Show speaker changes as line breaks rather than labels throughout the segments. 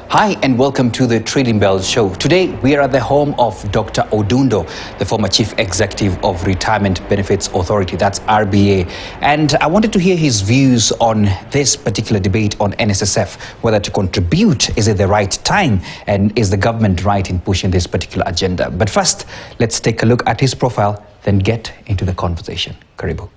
Hi and welcome to the Trading Bells show. Today we are at the home of Dr. Odundo, the former Chief Executive of Retirement Benefits Authority, that's RBA. And I wanted to hear his views on this particular debate on NSSF, whether to contribute, is it the right time, and is the government right in pushing this particular agenda? But first, let's take a look at his profile, then get into the conversation. Karibu.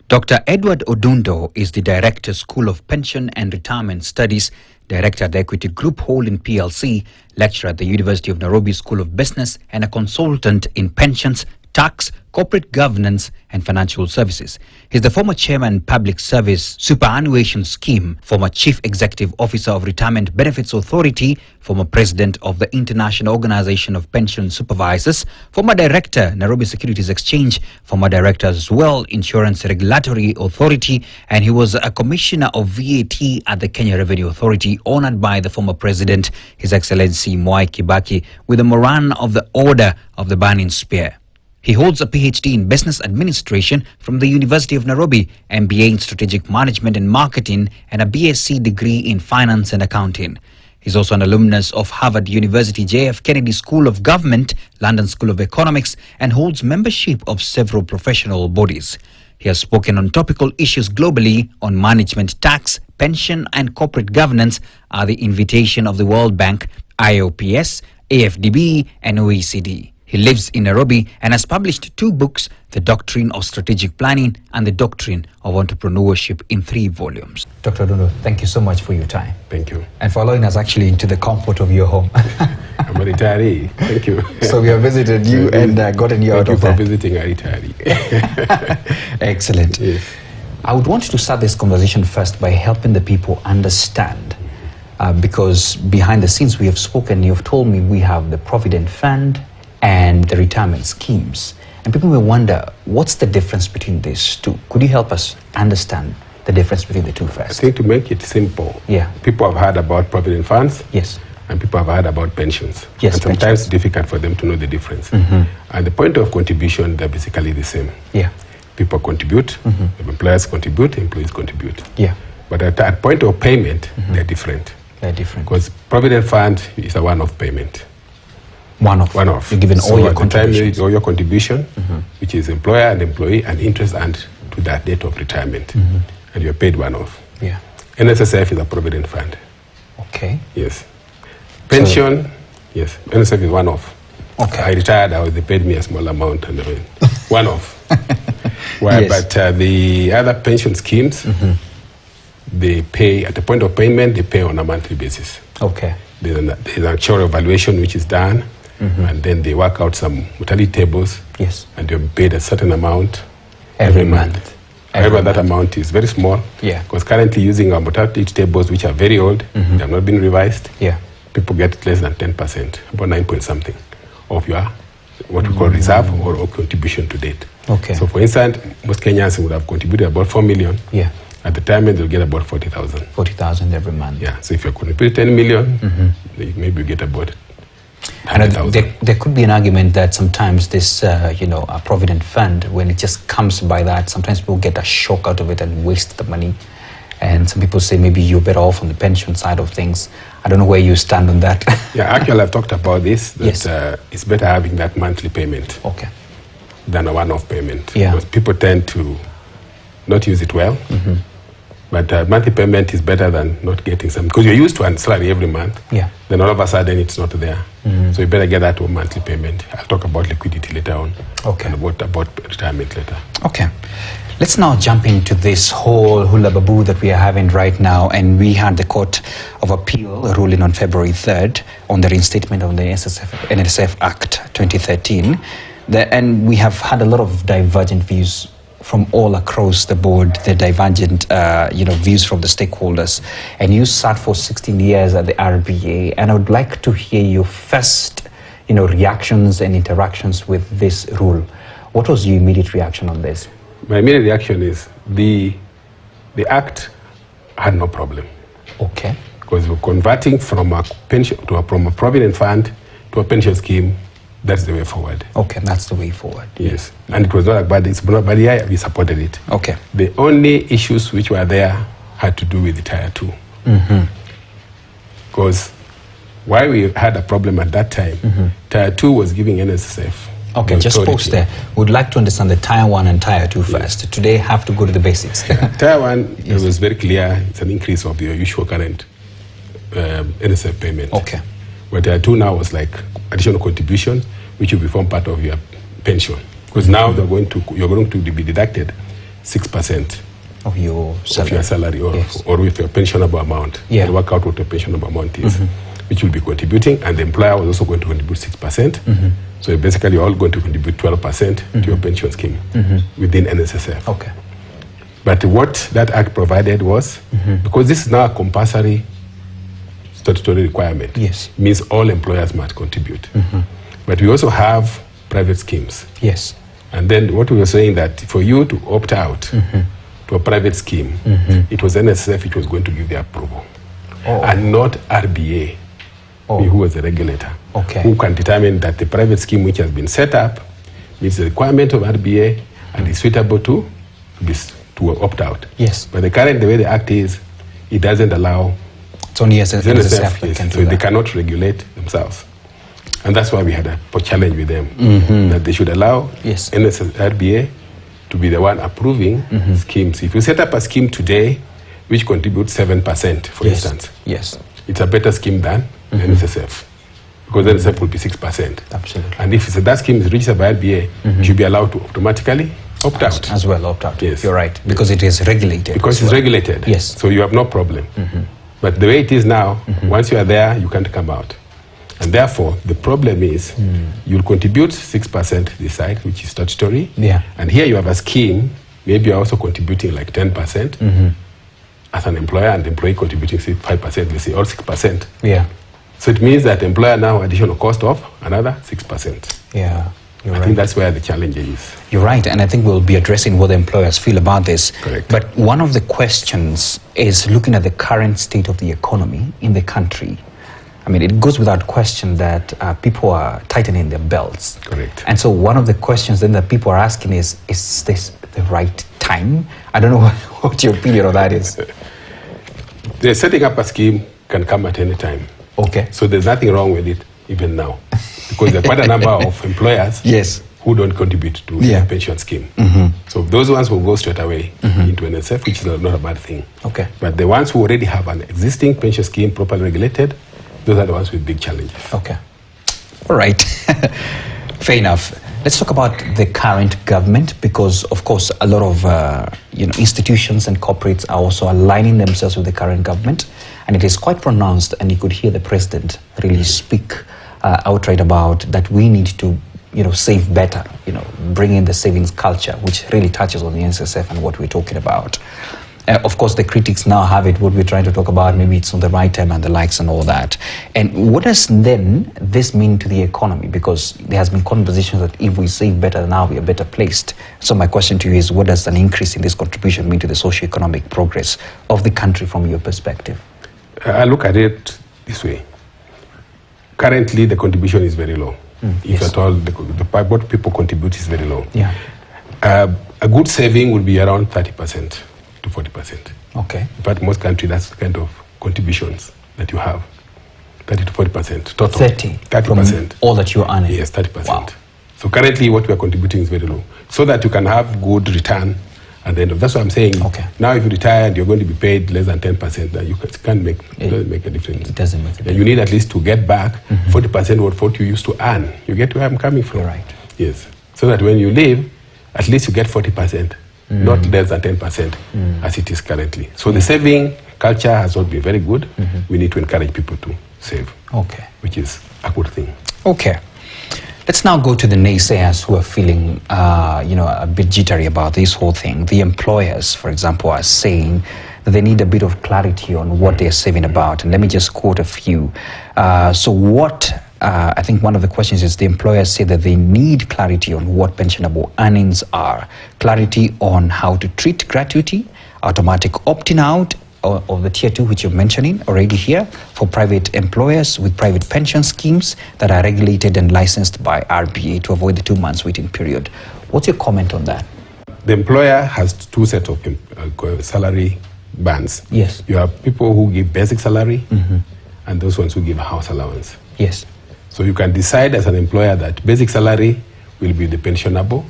Dr. Edward Odundo is the Director, School of Pension and Retirement Studies, Director at the Equity Group Holding PLC, lecturer at the University of Nairobi School of Business, and a consultant in pensions, tax, corporate governance, and financial services. He's the former Chairman, Public Service Superannuation Scheme, former Chief Executive Officer of Retirement Benefits Authority, former President of the International Organization of Pension Supervisors, former Director, Nairobi Securities Exchange, former Director as well, Insurance Regulatory Authority, and he was a Commissioner of VAT at the Kenya Revenue Authority, honored by the former President, His Excellency Mwai Kibaki, with the Moran of the Order of the Burning Spear. He holds a PhD in Business Administration from the University of Nairobi, MBA in Strategic Management and Marketing, and a BSc degree in Finance and Accounting. He's also an alumnus of Harvard University, JF Kennedy School of Government, London School of Economics, and holds membership of several professional bodies. He has spoken on topical issues globally on management, tax, pension, and corporate governance at the invitation of the World Bank, IOPS, AFDB, and OECD. He lives in Nairobi and has published 2 books, The Doctrine of Strategic Planning and The Doctrine of Entrepreneurship, in 3 volumes. Dr. Odundo, thank you so much for your time.
Thank you.
And for allowing us actually into the comfort of your home.
I'm a retiree. Thank you.
So we have visited you and gotten you out of that.
Thank you for visiting a retiree.
Excellent.
Yes.
I would want to start this conversation first by helping the people understand. Because behind the scenes we have spoken, you've told me we have the Provident Fund and the retirement schemes. And people may wonder, what's the difference between these two? Could you help us understand the difference between the two first?
I think to make it simple, people have heard about provident funds, and people have heard about pensions.
Yes,
and sometimes it's difficult for them to know the difference. And the point of contribution, they're basically the same. People contribute, employers contribute, employees contribute. But at point of payment, they're different.
They're different.
Because provident fund is a one-off payment. One-off.
You're given all your contributions.
All your contribution, which is employer and employee, and interest earned to that date of retirement. And you're paid one-off. NSSF is a provident fund.
Okay.
Yes. Pension, yes. NSSF is one-off.
Okay.
I retired, they paid me a small amount, and one-off. But the other pension schemes, they pay, at the point of payment, they pay on a monthly basis.
Okay.
There's an actual evaluation which is done, and then they work out some mortality tables, and you're paid a certain amount every month. However, that amount is very small, because currently using our mortality tables, which are very old, they have not been revised, people get less than 10%, about 9 point something of your, what we call reserve or contribution to date.
Okay.
So for instance, most Kenyans would have contributed about 4 million. At the time, they'll get about 40,000. 40,000
every month.
So if you contribute 10 million, maybe you get about 100,000.
There could be an argument that sometimes this, a provident fund, when it just comes by that, sometimes people get a shock out of it and waste the money. And some people say maybe you're better off on the pension side of things. I don't know where you stand on that.
Actually, I've talked about this, that it's better having that monthly payment than a one-off payment. Because people tend to not use it well. But monthly payment is better than not getting some, because you're used to a salary every month. Then all of a sudden it's not there. So you better get that to a monthly payment. I'll talk about liquidity later on. And about retirement later. Okay. Let's now jump into this whole hula baboo that we are having right now. And we had the Court of Appeal ruling on February 3rd on the reinstatement of the NSSF Act 2013. And we have had a lot of divergent views from all across the board, the divergent views from the stakeholders. And you sat for 16 years at the RBA, and I would like to hear your first reactions and interactions with this rule. What was your immediate reaction on this? My immediate reaction is the act had no problem. Okay. Because we're converting from a pension from a provident fund to a pension scheme. That's the way forward. Okay, that's the way forward. Yes. And it was not bad. It's not bad. We supported it. Okay. The only issues which were there had to do with the Tier 2. Because why we had a problem at that time, Tier 2 was giving NSSF.
Okay, just pause there. We'd like to understand the Tier 1 and Tier 2 first. Today, have to go to the basics.
Tier 1, it was very clear, it's an increase of your usual current NSSF payment.
Okay.
But Tier 2 now was like additional contribution, which will become part of your pension. Because now you're going to be deducted 6%
of your
salary or with your pensionable amount.
Yeah.
And work out what your pensionable amount is, which will be contributing, and the employer was also going to contribute 6%. So basically you're all going to contribute 12% to your pension scheme within NSSF.
Okay.
But what that act provided was, because this is now a compulsory statutory requirement, means all employers must contribute. But we also have private schemes.
Yes.
And then what we were saying that for you to opt out to a private scheme, it was NSSF which was going to give the approval, and not RBA, who was the regulator, who can determine that the private scheme which has been set up meets the requirement of RBA and is suitable to opt out.
Yes.
But the way the act is, it doesn't allow.
It's only NSSF that can do
so
that.
They cannot regulate themselves. And that's why we had a challenge with them, that they should allow RBA to be the one approving schemes. If you set up a scheme today, which contributes 7%, for instance, it's a better scheme than NSSF, because NSSF will be 6%.
Absolutely.
And if that scheme is registered by RBA, you should be allowed to automatically opt out.
As well, opt out.
Yes.
You're right, because it is regulated.
Because it's regulated.
Yes.
So you have no problem. But the way it is now, once you are there, you can't come out. And therefore, the problem is you'll contribute 6% this side, which is statutory.
Yeah.
And here you have a scheme, maybe you're also contributing like 10% as an employer, and the employee contributing 5%, let's say, or 6%.
Yeah.
So it means that the employer now additional cost of another 6%.
Yeah.
I think that's where the challenge is.
You're right, and I think we'll be addressing what the employers feel about this.
Correct.
But one of the questions is looking at the current state of the economy in the country. I mean, it goes without question that people are tightening their belts.
Correct.
And so one of the questions then that people are asking is this the right time? I don't know what your opinion on that is.
The setting up a scheme can come at any time.
Okay.
So there's nothing wrong with it even now. Because there are quite a number of employers who don't contribute to the pension scheme. So those ones will go straight away into NSSF, which is not a bad thing.
Okay.
But the ones who already have an existing pension scheme properly regulated, those are the ones with big challenges.
Okay. All right. Fair enough. Let's talk about the current government, because, of course, a lot of institutions and corporates are also aligning themselves with the current government. And it is quite pronounced, and you could hear the president really speak outright about that we need to save better, bring in the savings culture, which really touches on the NSSF and what we're talking about. Of course, the critics now have it, what we're trying to talk about, maybe it's on the right time and the likes and all that. And what does then this mean to the economy? Because there has been conversations that if we save better now, we are better placed. So my question to you is, what does an increase in this contribution mean to the socio-economic progress of the country from your perspective?
I look at it this way. Currently, the contribution is very low. If at all, what people contribute is very low.
Yeah.
A good saving would be around 30% to 40%.
Okay.
In fact, most countries, that's the kind of contributions that you have. 30 to 40% total. 30%.
All that you're earning?
Yes, 30%.
Wow.
So currently, what we are contributing is very low. So that you can have good return at the end of. That's what I'm saying.
Okay.
Now, if you retire and you're going to be paid less than 10%, then you can't make, it doesn't make a difference.
It doesn't make a difference.
You need at least to get back 40% of what you used to earn. You get where I'm coming from.
You're right.
Yes. So that when you leave, at least you get 40%, not less than 10% as it is currently. So the saving culture has not been very good. We need to encourage people to save.
Okay.
Which is a good thing.
Okay. Let's now go to the naysayers who are feeling, a bit jittery about this whole thing. The employers, for example, are saying that they need a bit of clarity on what they're saving about. And let me just quote a few. I think one of the questions is the employers say that they need clarity on what pensionable earnings are, clarity on how to treat gratuity, automatic opting out of the Tier 2, which you're mentioning already here, for private employers with private pension schemes that are regulated and licensed by RBA to avoid the 2 months waiting period. What's your comment on that?
The employer has two sets of salary bands.
Yes.
You have people who give basic salary, and those ones who give a house allowance.
Yes.
So you can decide as an employer that basic salary will be the pensionable.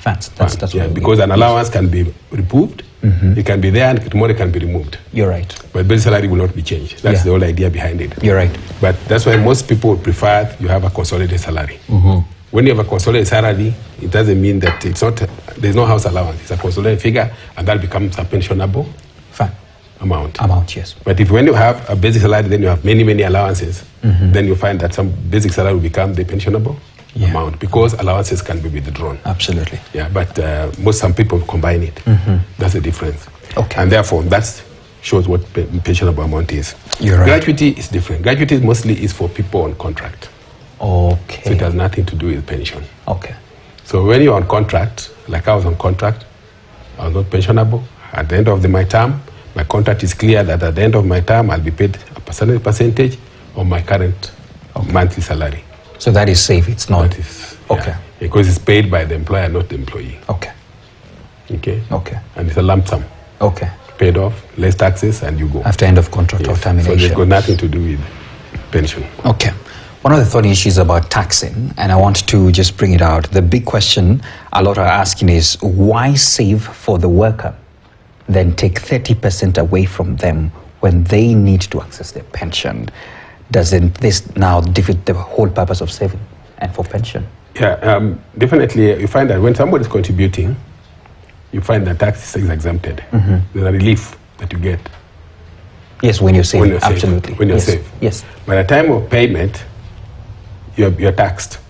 That's
yeah, because an allowance can be removed, it can be there, and tomorrow it can be removed.
You're right.
But basic salary will not be changed. That's the whole idea behind it.
You're right.
But that's why most people would prefer you have a consolidated salary. When you have a consolidated salary, it doesn't mean that it's not, there's no house allowance. It's a consolidated figure, and that becomes a pensionable amount.
Yes.
But if when you have a basic salary, then you have many, many allowances, then you find that some basic salary will become the pensionable amount, because allowances can be withdrawn.
Absolutely.
Yeah, but some people combine it. That's the difference.
Okay.
And therefore, that shows what pensionable amount is.
You're right.
Gratuity is different. Gratuity mostly is for people on contract.
Okay.
So it has nothing to do with pension.
Okay.
So when you're on contract, like I was on contract, I was not pensionable. At the end of my term, my contract is clear that at the end of my term, I'll be paid a percentage of my current monthly salary.
So that is safe, it's not?
That is, because it's paid by the employer, not the employee.
Okay.
Okay?
Okay.
And it's a lump sum.
Okay.
Paid off, less taxes, and you go.
After end of contract or termination.
So it's got nothing to do with pension.
Okay. One of the thorny issues about taxing, and I want to just bring it out. The big question a lot are asking is, why save for the worker, then take 30% away from them when they need to access their pension? Doesn't this now defeat the whole purpose of saving and for pension?
Yeah, definitely. You find that when somebody is contributing, you find that tax is exempted. There's a relief that you get.
Yes, when you're saving, absolutely.
When you're safe.
Yes.
By the time of payment, you're taxed.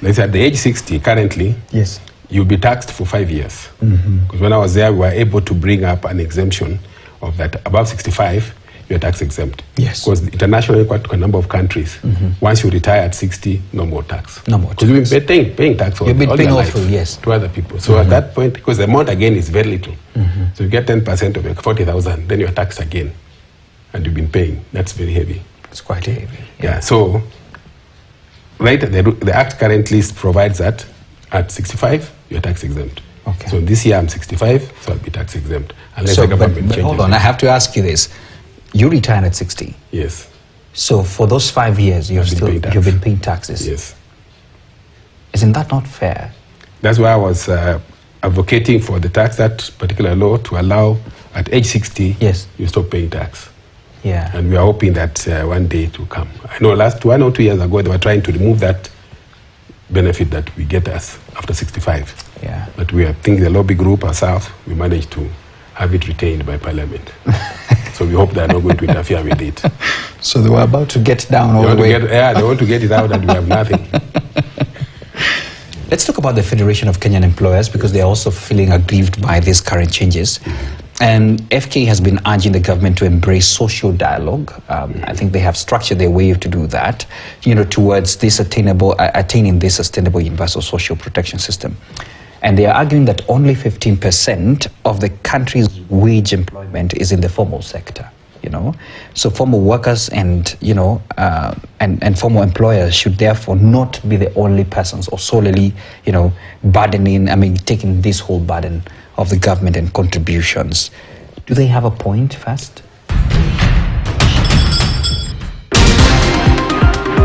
Let's say at the age 60 currently,
yes,
you'll be taxed for 5 years. Because when I was there, we were able to bring up an exemption of that above 65, you're tax exempt.
Yes.
Because internationally, quite a number of countries, once you retire at 60, no more tax.
No more tax.
Because you've been paying tax all your life
to
other people. So at that point, because the amount again is very little, so you get 10% of your 40,000, then you're taxed again, and you've been paying. That's very heavy.
It's quite heavy.
Yeah. So, right, the Act currently provides that at 65, you're tax exempt.
Okay.
So this year I'm 65, so I'll be tax exempt. Unless the government changes.
Hold on, I have to ask you this. You retired at 60.
Yes.
So for those 5 years, you've been paying taxes.
Yes.
Isn't that not fair?
That's why I was advocating for the tax, that particular law, to allow at age 60, you stop paying tax.
Yeah.
And we are hoping that one day it will come. I know last 1 or 2 years ago, they were trying to remove that benefit that we get us after 65.
Yeah.
But we, I think the lobby group ourselves, we managed to have it retained by Parliament. So we hope they are not going to interfere with it.
So they were about to get down all the way.
They want to get it out and we have nothing.
Let's talk about the Federation of Kenyan Employers, because they are also feeling aggrieved by these current changes. And FK has been urging the government to embrace social dialogue. I think they have structured their way to do that, towards this attaining this sustainable universal social protection system. And they are arguing that only 15% of the country's wage employment is in the formal sector. So formal workers and formal employers should therefore not be the only persons or solely, taking this whole burden of the government and contributions. Do they have a point first?